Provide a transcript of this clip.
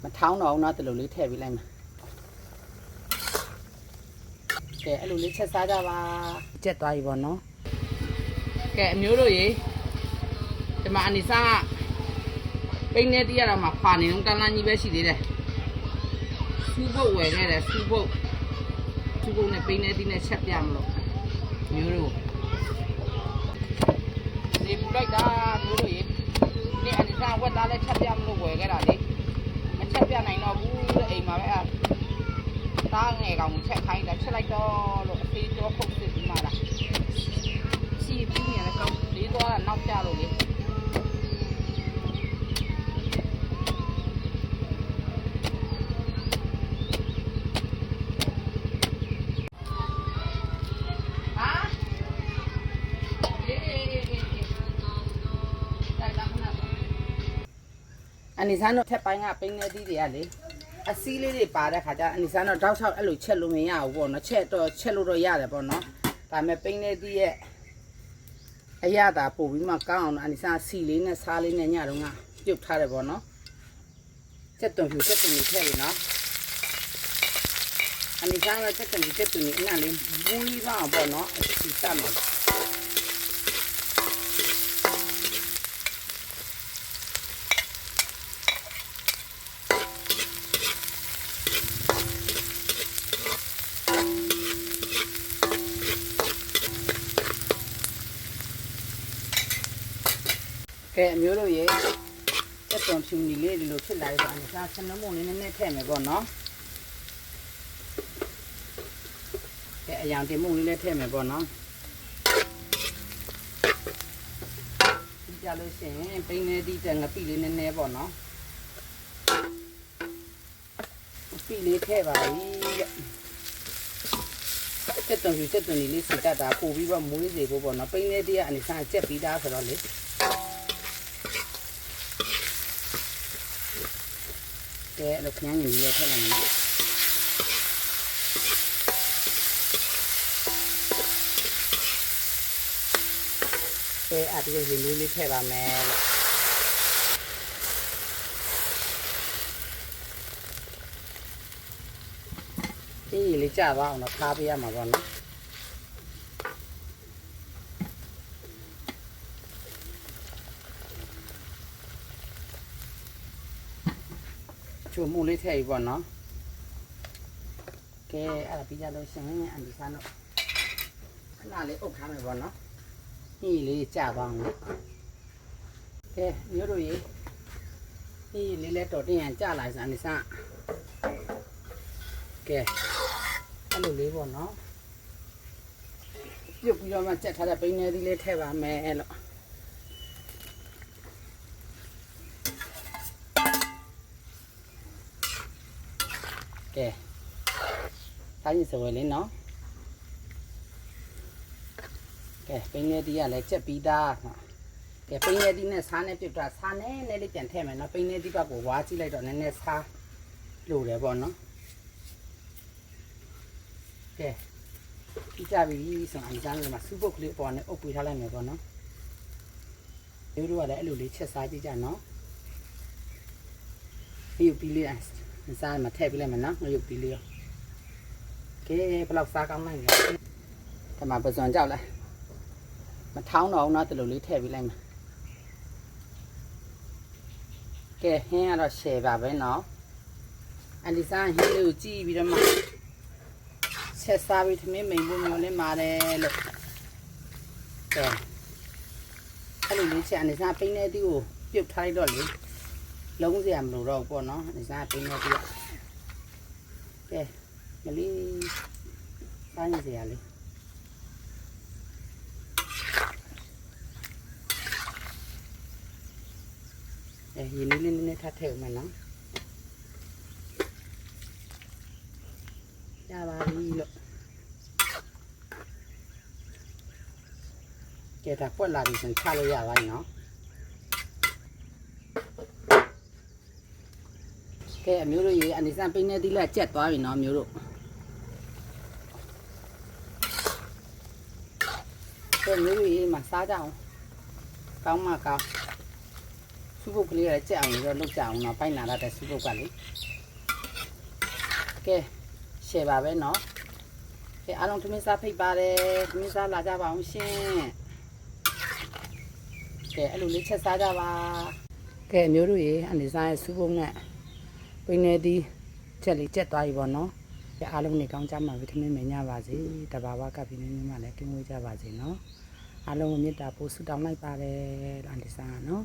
မထောင်းတော့နော်တလူလေးထည့်ပေးလိုက်မှာကဲအဲ့လိုလေးချက်စားကြပါကြက်သွားပြီပေါ့နော်ကဲအမျိုးတို့ရေဒီမှာအနိစာပိန်းနေတရတော့မှခွာနေတော့တန်းလန်းကြီးပဲရှိသေးတယ်စူးပုတ်ဝယ်ခဲ့တယ်စူးပုတ်နဲ့ပိန်းနေတီးနဲ့ချက်ပြမလို့မျိုးတို့နေပူလိုက်တာမျိုးတို့ရေနေအနိစာဝက်သားလည်းချက်ပြမလို့ဝယ်ခဲ့တာလေမချက်ပြနိုင်တော့ဘူးအိမ်မှာပဲသားငယ်ကောင်ချက်ခိုင်းတာချက်လိုက်တော့လို့အသေးတော့ခုတ်စစ်ပြီးမှလားစီးပြီးနေလည်းကောင်းလေးသွားတာနောက်ကျလို့လေအနိစာတော့ထက်ပိုင်းကပိန်းနေသီးတွေကလေအစည်းလေးတွေပါတဲ့ခါကျအနိစာတော့တောက်ချောက်အဲ့လိုချက်လို့မရဘူးပေါ့နော်ချက်လို့တော့ရတယ်ပေါ့နော်ဒါပေမဲ့ပိန်းနေသီးရဲ့အရသာပို့ပြီးမှကောင်းအောင်အနိစာစီလေးနဲ့စားလေးနဲ့ညတော့ငါပြုတ်ထားတယ်ပေါ့နော်ချက်တုံဖြူချက်တုံလေးထည့်ပြီနော်အနိစာကချက်တုံလေးအနံ့လေးဘူးလေးပါအောင်ပေါ့နော်အစီစမ်းမှာကဲအမျိုးတို့ရေတက်တုံဖြူနီလေးဒီလိုဖြစ်လာပြီဆိုတော့ဆနမုံလေးနည်းနည်းထည့်မယ်ပေါ့နော်ကဲအရောင်တင်မုံလေးလည်းထည့်မယ်ပေါ့နော်ဒီကြလို့ရှိရင်ပိန်းနေသီးတန်ငပိလေးနည်းနည်းပေါ့နော်ပိလေးထည့်ပါပြီတက်တုံဖြူတက်တုံနီလေးစီတတ်တာပို့ပြီးတော့မွေးစေဖို့ပေါ့နော်ပိန်းနေသီးကအနိစာကျက်ပြီးသားဆိုတော့လေကဲအဲ့လိုခဏညင်လေးထည့်လိုက်မယ်ကဲအဲ့ဒီရေလေးထည့်ပါမယ်လို့ဒီလေးကြပါအောင်တော့ထားပေးရမှာပေါ့နော်ချိုမှုလေးထည့်ပြီပေါ့နော်ကဲအဲ့ဒါပြီးကြလို့ရှင်အန်ဒီဆန်တော့ခဏလေးအုပ်ထားမယ်ပေါ့နော်ညှိလေးကြပါအောင်လေကဲမျိုးတို့ရေညှိလေးလဲတော်တင်ရန်ကြလာစအန်ဒီဆန်ကဲအဲ့လိုလေးပေါ့နော်ပြုတ်ပြီးတော့မှကြက်ထားတဲ့ပိန်းနေသီးလေးထည့်ပါမယ်အဲ့လိုကဲစားရင်စဝဲလေးနော်ကဲပိန်းနေသီးကလည်းကြက်ပြီးသားကဲပိန်းနေသီးနဲ့စားနဲ့ပြုတ်တာစားနဲ့လေးပြန်ထည့်မယ်နော်ပိန်းနေသီးဘက်ကိုဝါကြည့်လိုက်တော့နည်းနည်းစားလို့တယ်ပေါ့နော်ကဲပြီးကြပြီဆိုရင်အန်းလေးမှာစူပုတ်ကလေးပေါ်နဲ့အုပ်ပေးထားလိုက်မယ်ပေါ့နော်ဒီလိုကလည်းအဲ့လိုလေးချက်စားကြည့်ကြနော်ပြီးလေးစားမှာထည့်ပေးလိုက်မယ်နော်ငရုတ်ပြီးလေးရောကဲဘယ်လောက်စားကောင်းနိုင်လဲဒီမှာပစွန်ကြောက်လိုက်မထောင်းတော့နော်တလူလေးထည့်ပေးလိုက်မယ်ကဲဟင်းကတော့ရှယ်ပါပဲနော်အန်ဒီစားဟင်းလေးကိုကြည့်ပြီးတော့မှချက်စားပြီးသမင်းမိန်ဖို့မျိုးလေးမာတယ်လို့ကဲအဲ့လိုလေးချက်အန်ဒီစားပိန်းနေသီးကိုပြုတ်ထားလိုက်တော့လေလုံးစရာမလိုတော့ဘူးပေါ့နော်အန်ဒီစားပိန်းနေသီးကဲမလေးစားရစရာလေးရေလေးလေးနည်းနည်းထပ်ထည့်ဦးမယ်နော်ရပါပြီလို့ကဲဒါပွက်လာပြီဆိုချလို့ရပါပြီနော်ကဲအမျိုးတို့ရေအန်ဒီဆန်ပိန်းနေသီးလက်ကျက်သွားပြီနော်မျိုးတို့ကဲမျိုးတို့ရေမှာစားကြအောင်ကောင်းမှကောင်း စုပုတ်ကလေးလည်းကြက်အောင်လို့လုပ်ကြအောင်နော်ပိုက်နာလာတဲ့စုပုတ်ကလေကဲရှယ်ပါပဲနော်ကဲအားလုံးသမင်းစားဖိတ်ပါတယ်သမင်းစားလာကြပါအောင်ရှင်ကဲအဲ့လိုလေးချက်စားကြပါကဲမျိုးတို့ရေအန်ဒီစားရဲ့စုပုတ်နဲ့ပင်းနေသည်ချက်လေးချက်သွားပြီပေါ့နော်ကဲအားလုံးနေကောင်းကြမှာဗီတာမင်မညပါစေတဘာဝကပ်ပြီးနေမှလည်းကင်းဝေးကြပါစေနော်အားလုံးမေတ္တာပို့ဆုတောင်းလိုက်ပါတယ်အန်ဒီစားနော်